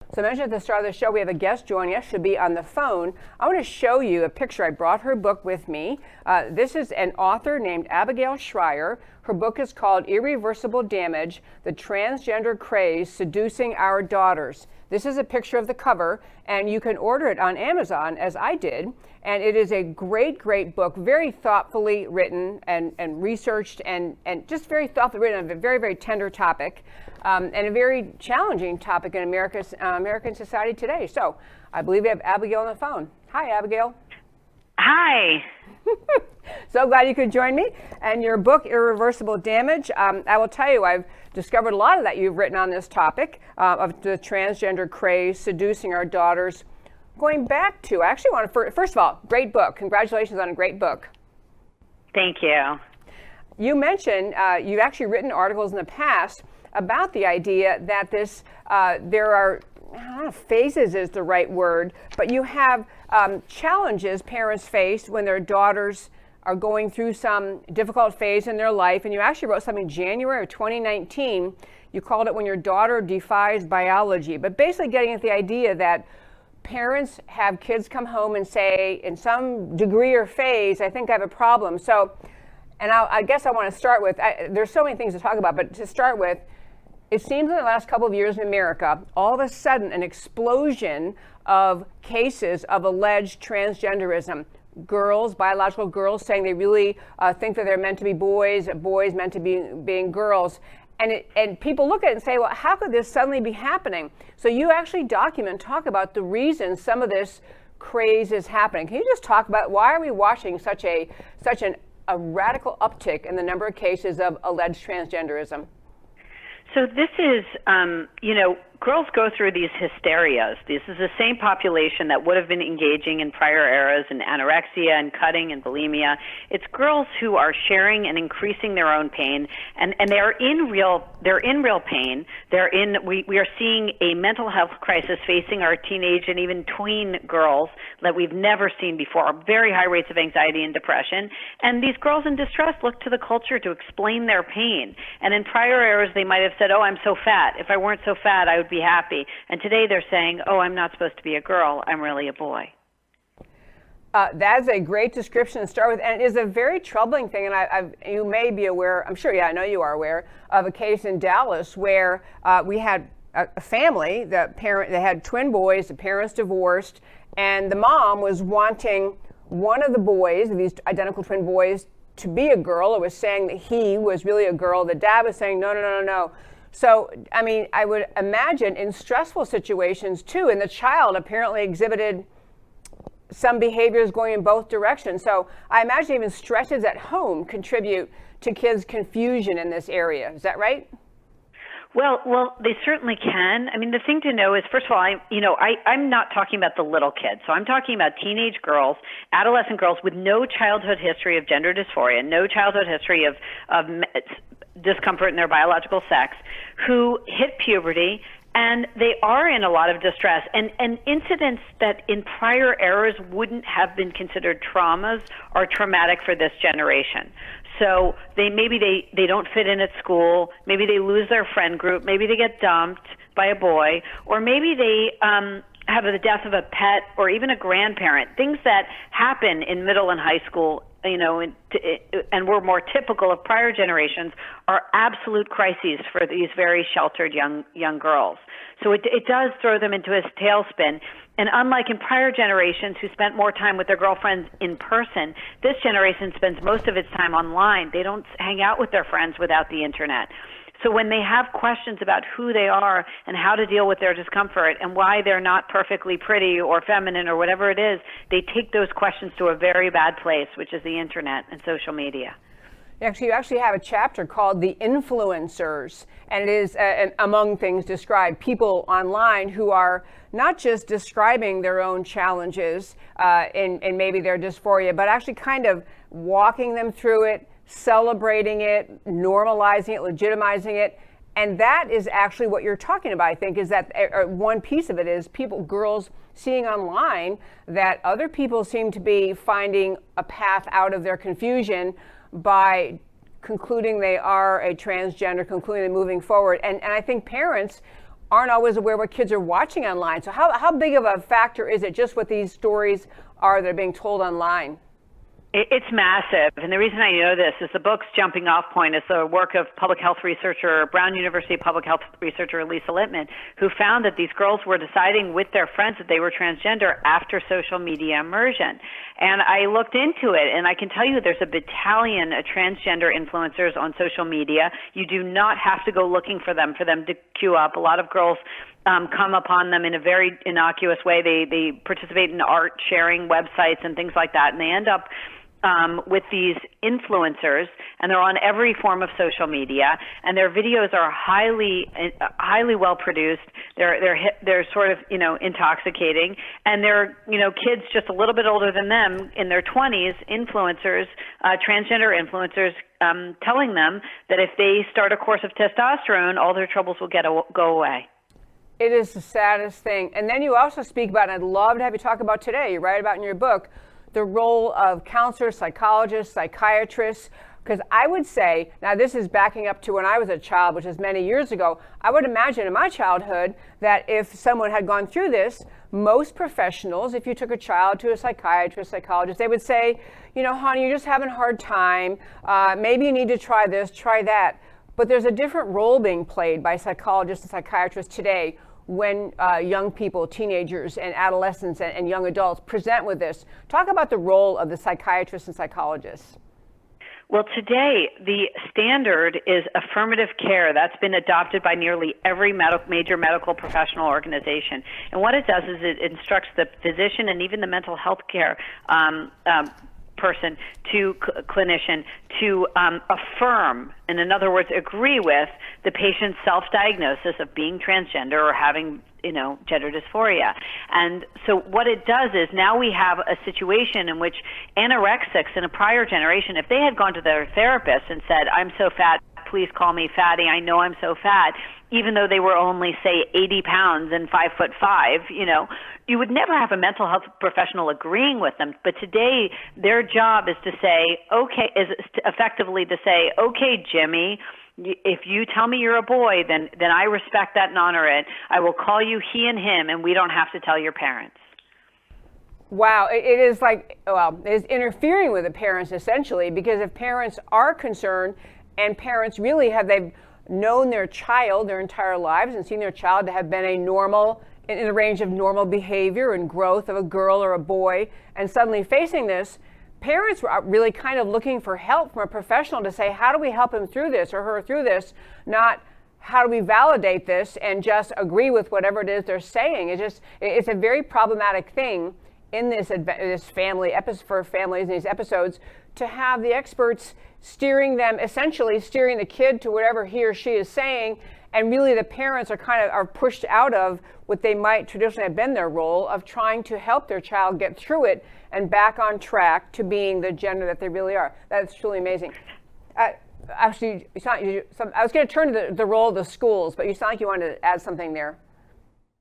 So I mentioned at the start of the show, we have a guest joining us. She'll be on the phone. I want to show you a picture. I brought her book with me. This is an author named Abigail Shrier. Her book is called Irreversible Damage, The Transgender Craze, Seducing Our Daughters. This is a picture of the cover, and you can order it on Amazon, as I did. And it is a great, great book, very thoughtfully written and researched and just very thoughtfully written on a very, very tender topic and a very challenging topic in American society today. So I believe we have Abigail on the phone. Hi, Abigail. Hi. So glad you could join me. And your book, Irreversible Damage, I will tell you, I've discovered a lot of that you've written on this topic of the transgender craze, seducing our daughters. Going back to, I actually want to, first of all, great book. Congratulations on a great book. Thank you. You mentioned you've actually written articles in the past about the idea that this, there are, I don't know if phases is the right word, but you have challenges parents face when their daughters are going through some difficult phase in their life. And you actually wrote something in January of 2019. You called it When Your Daughter Defies Biology, but basically getting at the idea that parents have kids come home and say, in some degree or phase, I think I have a problem. So, and I guess I want to start with, there's so many things to talk about, but to start with, it seems in the last couple of years in America, all of a sudden an explosion of cases of alleged transgenderism. Girls, biological girls saying they really think that they're meant to be boys, boys meant to be being girls. And people look at it and say, well, how could this suddenly be happening? So you actually document and talk about the reasons some of this craze is happening. Can you just talk about why are we watching such a radical uptick in the number of cases of alleged transgenderism? So this is, girls go through these hysterias. This is the same population that would have been engaging in prior eras in anorexia and cutting and bulimia. It's girls who are sharing and increasing their own pain, and they're in real pain. We are seeing a mental health crisis facing our teenage and even tween girls that we've never seen before, very high rates of anxiety and depression. And these girls in distress look to the culture to explain their pain. And in prior eras, they might have said, oh, I'm so fat. If I weren't so fat, I would be happy. And today they're saying, oh, I'm not supposed to be a girl. I'm really a boy. That's a great description to start with, and it is a very troubling thing. And you may be aware, I'm sure, I know you are aware of a case in Dallas where we had a family, they had twin boys, the parents divorced, and the mom was wanting one of the boys, these identical twin boys, to be a girl. It was saying that he was really a girl. The dad was saying, no. So, I mean, I would imagine in stressful situations too, and the child apparently exhibited some behaviors going in both directions. So I imagine even stresses at home contribute to kids' confusion in this area. Is that right? Well, they certainly can. I mean, the thing to know is, first of all, I'm not talking about the little kids. So I'm talking about teenage girls, adolescent girls with no childhood history of gender dysphoria, no childhood history of discomfort in their biological sex, who hit puberty, and they are in a lot of distress. And incidents that in prior eras wouldn't have been considered traumas are traumatic for this generation. So maybe they don't fit in at school, maybe they lose their friend group, maybe they get dumped by a boy, or maybe they have the death of a pet or even a grandparent. Things that happen in middle and high school, and were more typical of prior generations, are absolute crises for these very sheltered young girls. So it does throw them into a tailspin. And unlike in prior generations who spent more time with their girlfriends in person, this generation spends most of its time online. They don't hang out with their friends without the internet. So when they have questions about who they are and how to deal with their discomfort and why they're not perfectly pretty or feminine or whatever it is, they take those questions to a very bad place, which is the internet and social media. You actually have a chapter called The Influencers, and it is, among things, describe people online who are not just describing their own challenges and maybe their dysphoria, but actually kind of walking them through it, celebrating it, normalizing it, legitimizing it. And that is actually what you're talking about, I think, is that one piece of it is girls seeing online that other people seem to be finding a path out of their confusion by concluding they are a transgender, concluding they're moving forward. And I think parents aren't always aware what kids are watching online. So how big of a factor is it just what these stories are that are being told online? It's massive, and the reason I know this is the book's jumping off point is the work of public health researcher, Brown University public health researcher Lisa Littman, who found that these girls were deciding with their friends that they were transgender after social media immersion. And I looked into it, and I can tell you there's a battalion of transgender influencers on social media. You do not have to go looking for them to queue up. A lot of girls come upon them in a very innocuous way. They participate in art sharing websites and things like that, and they end up with these influencers, and they're on every form of social media, and their videos are highly well produced. They're sort of intoxicating, and they're kids just a little bit older than them in their 20s, influencers, transgender influencers, telling them that if they start a course of testosterone, all their troubles will go away. It is the saddest thing. And then you also speak about, and I'd love to have you talk about today, you write about in your book, the role of counselors, psychologists, psychiatrists, because I would say, now this is backing up to when I was a child, which is many years ago, I would imagine in my childhood that if someone had gone through this, most professionals, if you took a child to a psychiatrist, psychologist, they would say, honey, you're just having a hard time, maybe you need to try this, try that. But there's a different role being played by psychologists and psychiatrists today when young people, teenagers and adolescents and young adults present with this. Talk about the role of the psychiatrists and psychologists. Well, today, the standard is affirmative care. That's been adopted by nearly every major medical professional organization. And what it does is it instructs the physician and even the mental health care person to clinician to affirm, and in other words, agree with the patient's self-diagnosis of being transgender or having gender dysphoria. And so what it does is now we have a situation in which anorexics in a prior generation, if they had gone to their therapist and said, I'm so fat, please call me fatty, I know I'm so fat, even though they were only, say, 80 pounds and 5'5", you would never have a mental health professional agreeing with them. But today, their job is to say, effectively to say, okay, Jimmy, if you tell me you're a boy, then I respect that and honor it. I will call you he and him, and we don't have to tell your parents. Wow, it is it is interfering with the parents essentially, because if parents are concerned, and parents really they've known their child their entire lives and seen their child to have been in the range of normal behavior and growth of a girl or a boy, and suddenly facing this, parents were really kind of looking for help from a professional to say, how do we help him through this or her through this, not how do we validate this and just agree with whatever it is they're saying. It's a very problematic thing in this family episode for families in these episodes, to have the experts steering the kid to whatever he or she is saying, and really the parents are pushed out of what they might traditionally have been their role of trying to help their child get through it and back on track to being the gender that they really are. That's truly amazing. Actually, I was going to turn to the role of the schools, but you sound like you wanted to add something there.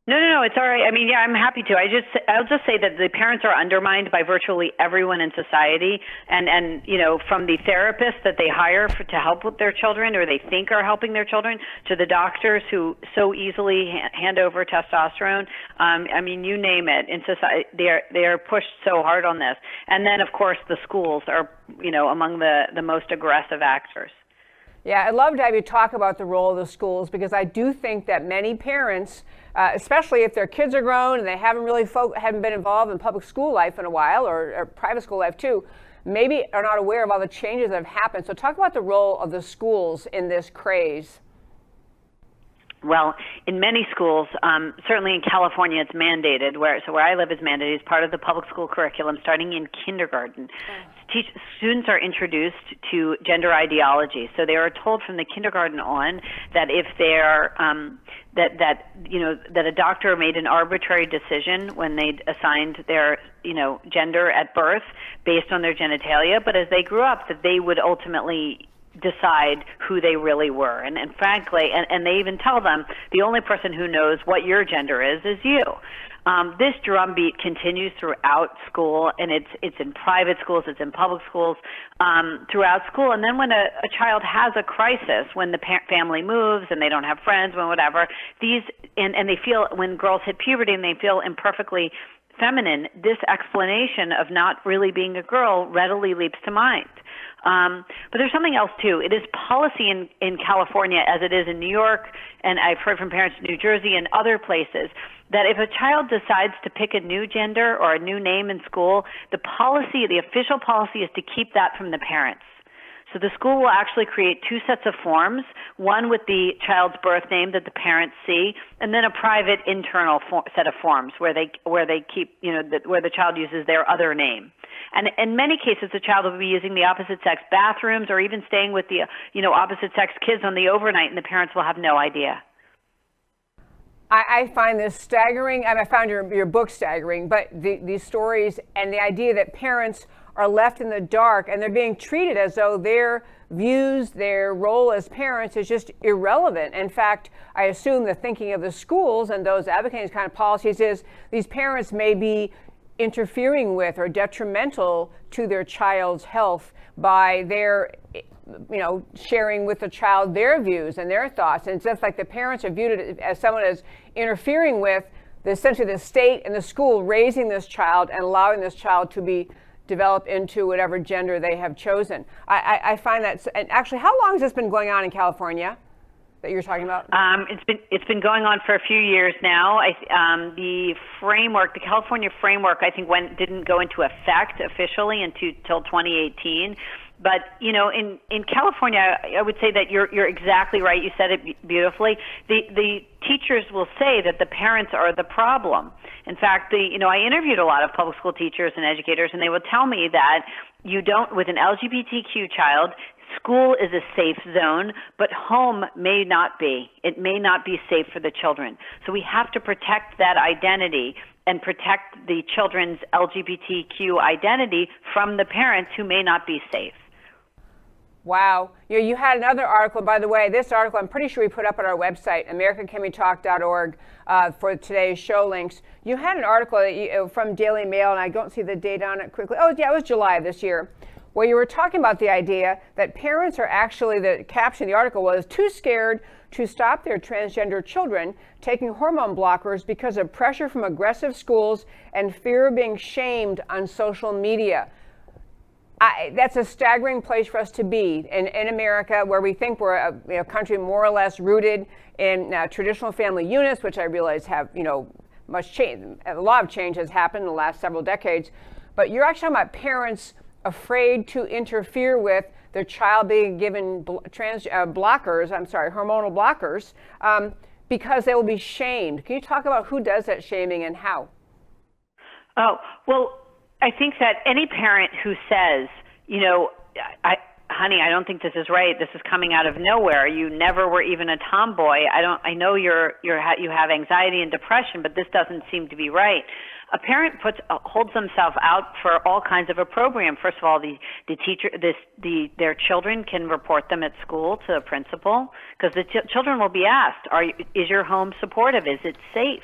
No, it's all right. I mean, yeah, I'm happy to. I'll just say that the parents are undermined by virtually everyone in society, and from the therapists that they hire to help with their children or they think are helping their children, to the doctors who so easily hand over testosterone. I mean, you name it. In society, they are pushed so hard on this, and then of course the schools are among the most aggressive actors. Yeah, I'd love to have you talk about the role of the schools, because I do think that many parents, especially if their kids are grown and they haven't been involved in public school life in a while, or private school life too, maybe are not aware of all the changes that have happened. So talk about the role of the schools in this craze. Well, in many schools, certainly in California, it's mandated. Where I live is mandated. It's part of the public school curriculum starting in kindergarten. Students are introduced to gender ideology. So they are told from the kindergarten on that if they're that a doctor made an arbitrary decision when they assigned their gender at birth based on their genitalia, but as they grew up, that they would ultimately decide who they really were. And frankly, and they even tell them the only person who knows what your gender is you. This drumbeat continues throughout school, and it's in private schools, it's in public schools, throughout school. And then when a child has a crisis, when the family moves and they don't have friends, when whatever, and they feel, when girls hit puberty and they feel imperfectly feminine, this explanation of not really being a girl readily leaps to mind. But there's something else too. It is policy in California, as it is in New York, and I've heard from parents in New Jersey and other places, that if a child decides to pick a new gender or a new name in school, the official policy is to keep that from the parents. So the school will actually create two sets of forms, one with the child's birth name that the parents see, and then a private internal set of forms where they keep, where the child uses their other name. And in many cases, the child will be using the opposite sex bathrooms or even staying with the, opposite sex kids on the overnight, and the parents will have no idea. I find this staggering, and I found your book staggering, but these stories and the idea that parents are left in the dark and they're being treated as though their views, their role as parents is just irrelevant. In fact, I assume the thinking of the schools and those advocating these kind of policies is these parents may be interfering with or detrimental to their child's health by their sharing with the child their views and their thoughts. And it's just like the parents are viewed it as someone as interfering with essentially the state and the school raising this child and allowing this child to be developed into whatever gender they have chosen. I find that, and actually, how long has this been going on in California that you're talking about? It's been going on for a few years now. The California framework, I think, didn't go into effect officially until 2018. But in California, I would say that you're exactly right. You said it beautifully. The teachers will say that the parents are the problem. In fact, I interviewed a lot of public school teachers and educators, and they would tell me that with an LGBTQ child, school is a safe zone, but home may not be. It may not be safe for the children. So we have to protect that identity and protect the children's LGBTQ identity from the parents who may not be safe. Wow. You had another article, by the way, this article I'm pretty sure we put up on our website, americacanwetalk.org, for today's show links. You had an article from Daily Mail, and I don't see the date on it quickly. Oh, yeah, it was July of this year, where you were talking about the idea that parents are actually, the caption of the article was, too scared to stop their transgender children taking hormone blockers because of pressure from aggressive schools and fear of being shamed on social media. That's a staggering place for us to be in America, where we think we're a country more or less rooted in traditional family units, which I realize have much change. A lot of change has happened in the last several decades. But you're actually talking about parents afraid to interfere with their child being given hormonal blockers, because they will be shamed. Can you talk about who does that shaming and how? Oh, well, I think that any parent who says, honey, I don't think this is right. This is coming out of nowhere. You never were even a tomboy. I know you have anxiety and depression, but this doesn't seem to be right. A parent holds themselves out for all kinds of opprobrium. First of all, their children can report them at school to the principal, because the children will be asked, is your home supportive? Is it safe?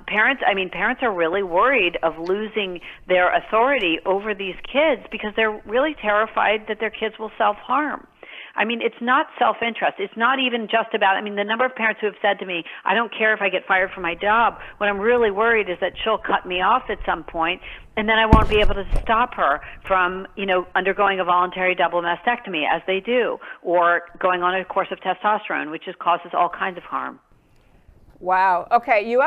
Parents are really worried of losing their authority over these kids because they're really terrified that their kids will self-harm. It's not self-interest. It's not even just about, the number of parents who have said to me, I don't care if I get fired from my job. What I'm really worried is that she'll cut me off at some point, and then I won't be able to stop her from, undergoing a voluntary double mastectomy, as they do, or going on a course of testosterone, which causes all kinds of harm. Wow. Okay. You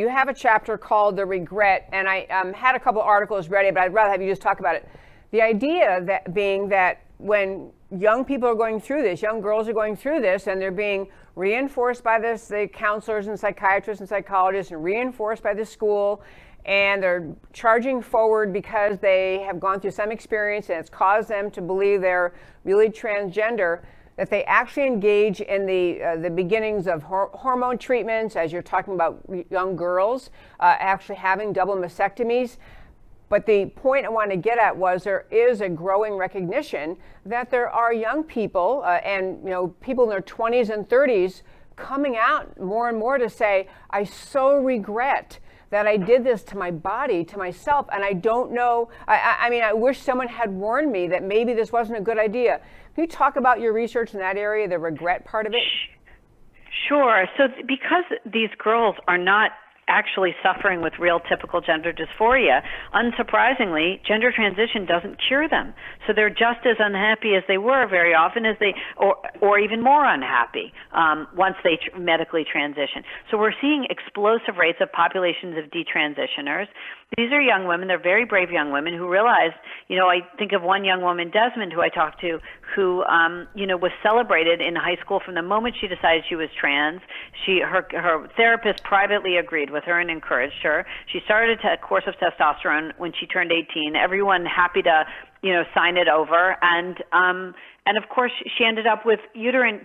have a chapter called The Regret, and I had a couple articles ready, but I'd rather have you just talk about it. The idea being that when young people are going through this, young girls are going through this, and they're being reinforced by the counselors and psychiatrists and psychologists, and reinforced by the school, and they're charging forward because they have gone through some experience and it's caused them to believe they're really transgender, that they actually engage in the beginnings of hormone treatments, as you're talking about young girls, actually having double mastectomies. But the point I want to get at was there is a growing recognition that there are young people and people in their 20s and 30s coming out more and more to say, I so regret that I did this to my body, to myself, and I don't know. I wish someone had warned me that maybe this wasn't a good idea. Can you talk about your research in that area, the regret part of it? Sure. So because these girls are not actually suffering with real typical gender dysphoria, unsurprisingly, gender transition doesn't cure them. So they're just as unhappy as they were very often as or even more unhappy once they medically transition. So we're seeing explosive rates of populations of detransitioners. These are young women, they're very brave young women who realized, I think of one young woman, Desmond, who I talked to, who, was celebrated in high school from the moment she decided she was trans. Her therapist privately agreed with her and encouraged her. She started a course of testosterone when she turned 18. Everyone happy to, sign it over. And of course, she ended up with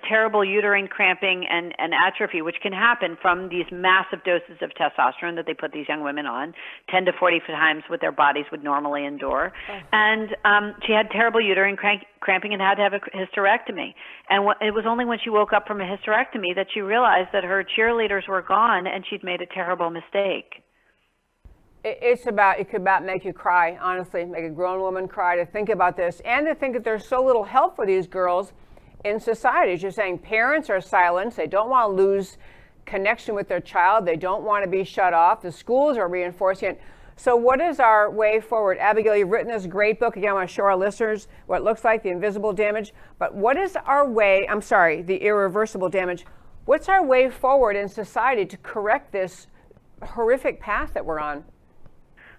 terrible uterine cramping and atrophy, which can happen from these massive doses of testosterone that they put these young women on, 10 to 40 times what their bodies would normally endure. And she had terrible uterine cramping and had to have a hysterectomy. And it was only when she woke up from a hysterectomy that she realized that her cheerleaders were gone and she'd made a terrible mistake. It could about make you cry, honestly, make a grown woman cry to think about this and to think that there's so little help for these girls in society. As you're saying, parents are silenced. They don't want to lose connection with their child. They don't want to be shut off. The schools are reinforcing it. So what is our way forward? Abigail, you've written this great book. Again, I want to show our listeners what it looks like, the invisible damage. But what is our way, the irreversible damage. What's our way forward in society to correct this horrific path that we're on?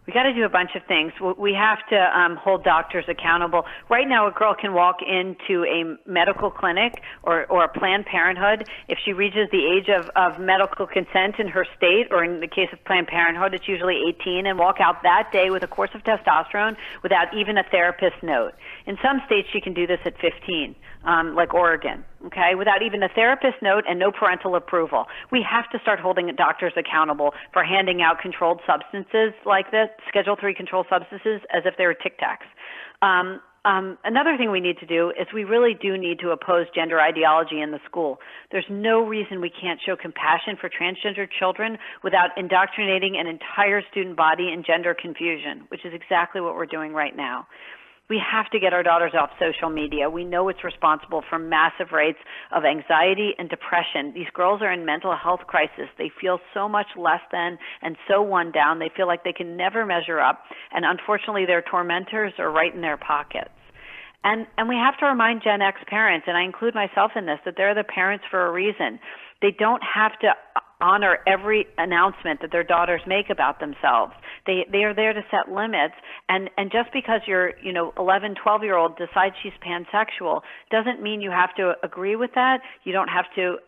We got to do a bunch of things. We have to hold doctors accountable. Right now, a girl can walk into a medical clinic or a Planned Parenthood if she reaches the age of medical consent in her state, or in the case of Planned Parenthood, it's usually 18, and walk out that day with a course of testosterone without even a therapist note. In some states, she can do this at 15, like Oregon, okay, without even a therapist note and no parental approval. We have to start holding doctors accountable for handing out controlled substances like this, Schedule III controlled substances, as if they were Tic Tacs. Another thing we need to do is we really do need to oppose gender ideology in the school. There's no reason we can't show compassion for transgender children without indoctrinating an entire student body in gender confusion, which is exactly what we're doing right now. We have to get our daughters off social media. We know it's responsible for massive rates of anxiety and depression. These girls are in mental health crisis. They feel so much less than and so one down. They feel like they can never measure up. And unfortunately, their tormentors are right in their pockets. And we have to remind Gen X parents, and I include myself in this, that they're the parents for a reason. They don't have to honor every announcement that their daughters make about themselves. They are there to set limits, and just because your 11, 12-year-old decides she's pansexual doesn't mean you have to agree with that. You don't have to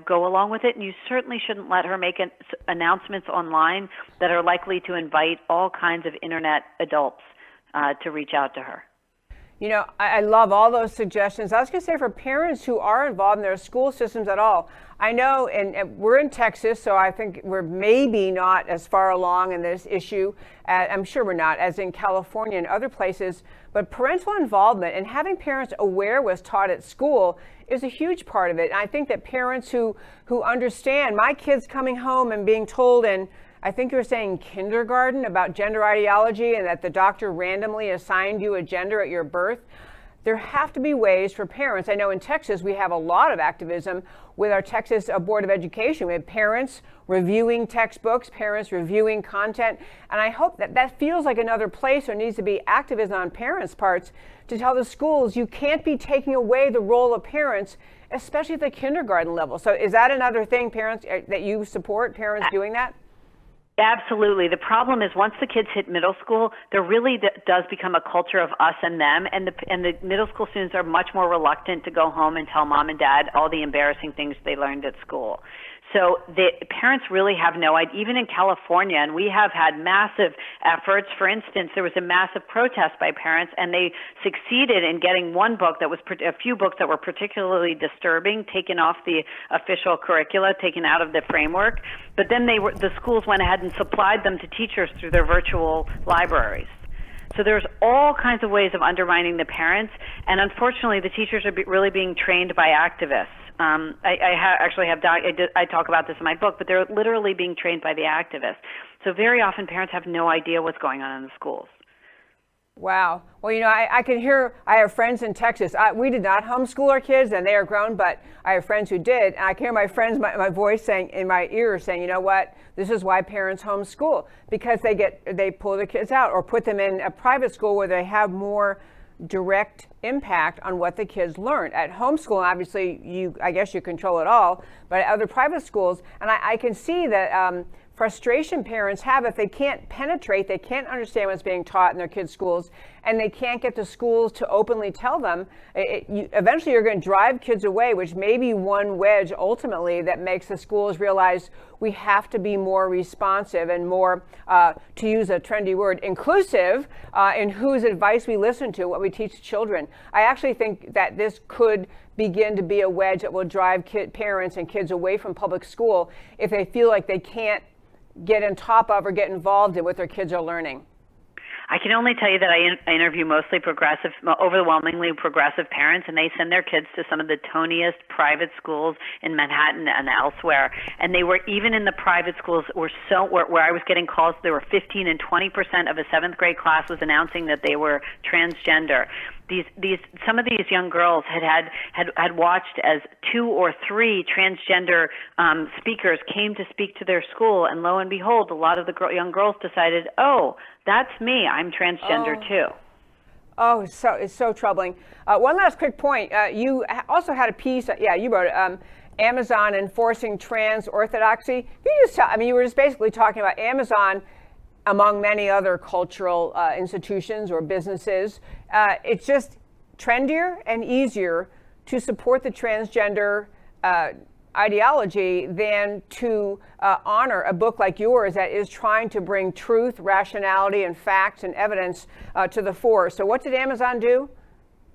go along with it, and you certainly shouldn't let her make announcements online that are likely to invite all kinds of internet adults to reach out to her. I love all those suggestions. I was going to say, for parents who are involved in their school systems at all, I know, and we're in Texas, so I think we're maybe not as far along in this issue, I'm sure we're not, as in California and other places, but parental involvement and having parents aware what's taught at school is a huge part of it. And I think that parents who understand, my kids coming home and being told in, I think you were saying kindergarten, about gender ideology and that the doctor randomly assigned you a gender at your birth. There have to be ways for parents. I know in Texas we have a lot of activism with our Texas Board of Education. We have parents reviewing textbooks, parents reviewing content, and I hope that feels like another place. There needs to be activism on parents' parts to tell the schools you can't be taking away the role of parents, especially at the kindergarten level. So is that another thing, parents, that you support, parents doing that? Absolutely. The problem is once the kids hit middle school, there really does become a culture of us and them, and the middle school students are much more reluctant to go home and tell mom and dad all the embarrassing things they learned at school. So the parents really have no idea, even in California, and we have had massive efforts. For instance, there was a massive protest by parents, and they succeeded in getting a few books that were particularly disturbing taken off the official curricula, taken out of the framework. But then the schools went ahead and supplied them to teachers through their virtual libraries. So there's all kinds of ways of undermining the parents, and unfortunately the teachers are really being trained by activists. I talk about this in my book, but they're literally being trained by the activists. So very often parents have no idea what's going on in the schools. Wow. Well, I can hear, I have friends in Texas. We did not homeschool our kids, and they are grown, but I have friends who did. And I can hear my friends, my voice saying in my ear saying, you know what, this is why parents homeschool, because they pull their kids out or put them in a private school where they have more direct impact on what the kids learn. At homeschool, obviously, I guess you control it all, but at other private schools, and I can see that frustration parents have if they can't penetrate, they can't understand what's being taught in their kids' schools, and they can't get the schools to openly tell them. Eventually you're going to drive kids away, which may be one wedge ultimately that makes the schools realize we have to be more responsive and more, to use a trendy word, inclusive in whose advice we listen to, what we teach children. I actually think that this could begin to be a wedge that will drive parents and kids away from public school if they feel like they can't get on top of or get involved in what their kids are learning. I can only tell you that I interview mostly overwhelmingly progressive parents, and they send their kids to some of the toniest private schools in Manhattan and elsewhere. And they were, even in the private schools, where I was getting calls, there were 15 and 20% of a 7th grade class was announcing that they were transgender. Some of these young girls had watched as 2 or 3 transgender speakers came to speak to their school, and lo and behold, a lot of the young girls decided, oh, that's me, I'm transgender too. Oh, it's so troubling. One last quick point. You also had a piece, you wrote it, Amazon enforcing trans orthodoxy. You were just basically talking about Amazon among many other cultural institutions or businesses. It's just trendier and easier to support the transgender ideology than to honor a book like yours that is trying to bring truth, rationality, and facts and evidence to the fore. So what did Amazon do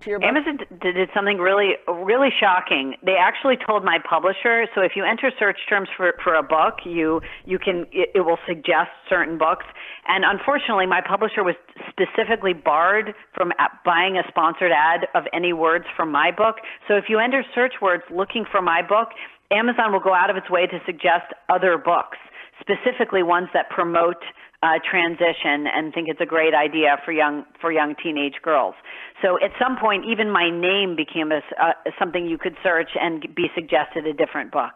to your book? Amazon did something really, really shocking. They actually told my publisher, so if you enter search terms for a book, it will suggest certain books. And unfortunately, my publisher was specifically barred from buying a sponsored ad of any words from my book. So if you enter search words looking for my book, Amazon will go out of its way to suggest other books, specifically ones that promote transition and think it's a great idea for young teenage girls. So at some point, even my name became something you could search and be suggested a different book.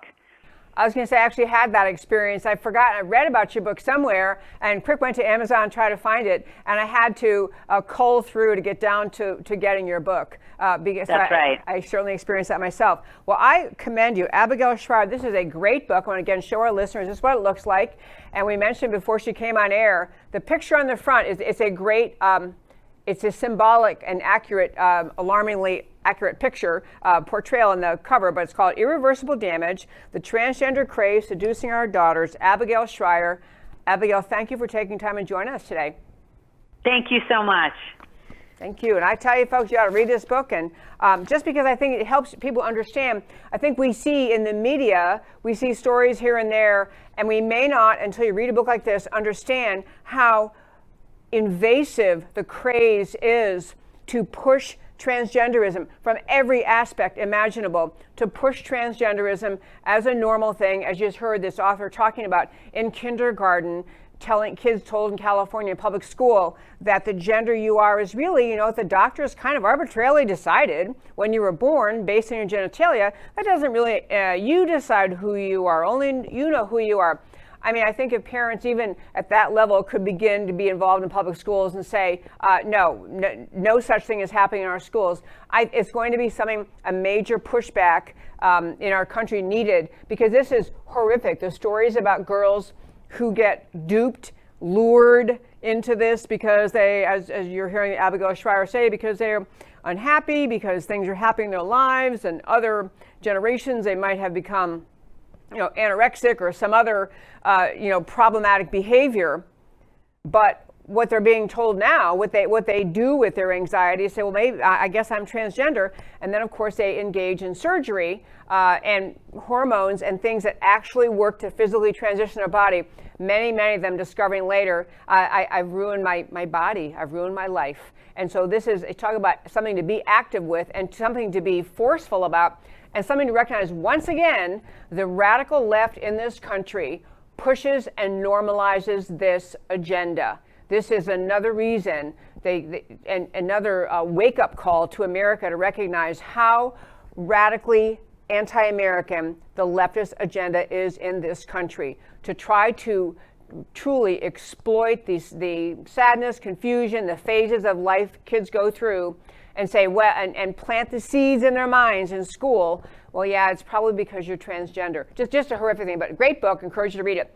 I was going to say, I actually had that experience. I forgot, I read about your book somewhere and quick went to Amazon and tried to find it. And I had to cull through to get down to getting your book. Because That's right. I certainly experienced that myself. Well, I commend you. Abigail Shrier, this is a great book. I want to again show our listeners this is what it looks like. And we mentioned before she came on air, the picture on the front it's a great, it's a symbolic and accurate, alarmingly accurate picture portrayal on the cover, but it's called Irreversible Damage, The Transgender Craze, Seducing Our Daughters, Abigail Shrier. Abigail, thank you for taking time and joining us today. Thank you so much. Thank you. And I tell you folks, you ought to read this book. And just because I think it helps people understand, I think we see in the media, we see stories here and there, and we may not, until you read a book like this, understand how invasive the craze is to push transgenderism from every aspect imaginable, to push transgenderism as a normal thing, as you just heard this author talking about in kindergarten, telling kids told in California in public school that the gender you are is really, the doctors kind of arbitrarily decided when you were born based on your genitalia. That doesn't really, you decide who you are, only you know who you are. I mean, I think if parents even at that level could begin to be involved in public schools and say, no such thing is happening in our schools, it's going to be a major pushback in our country needed, because this is horrific. The stories about girls who get duped, lured into this because they, as you're hearing Abigail Shrier say, because they're unhappy, because things are happening in their lives, and other generations they might have become anorexic or some other, problematic behavior. But what they're being told now, what they do with their anxiety, say, well, maybe I guess I'm transgender, and then of course they engage in surgery and hormones and things that actually work to physically transition their body. Many of them discovering later, I've ruined my body, I've ruined my life. And so this is talk about something to be active with and something to be forceful about, and something to recognize once again, the radical left in this country pushes and normalizes this agenda. This is another reason, and another wake-up call to America to recognize how radically anti-American the leftist agenda is in this country, to try to truly exploit the sadness, confusion, the phases of life kids go through, and say, well, and plant the seeds in their minds in school. Well, yeah, it's probably because you're transgender. Just a horrific thing, but great book. Encourage you to read it.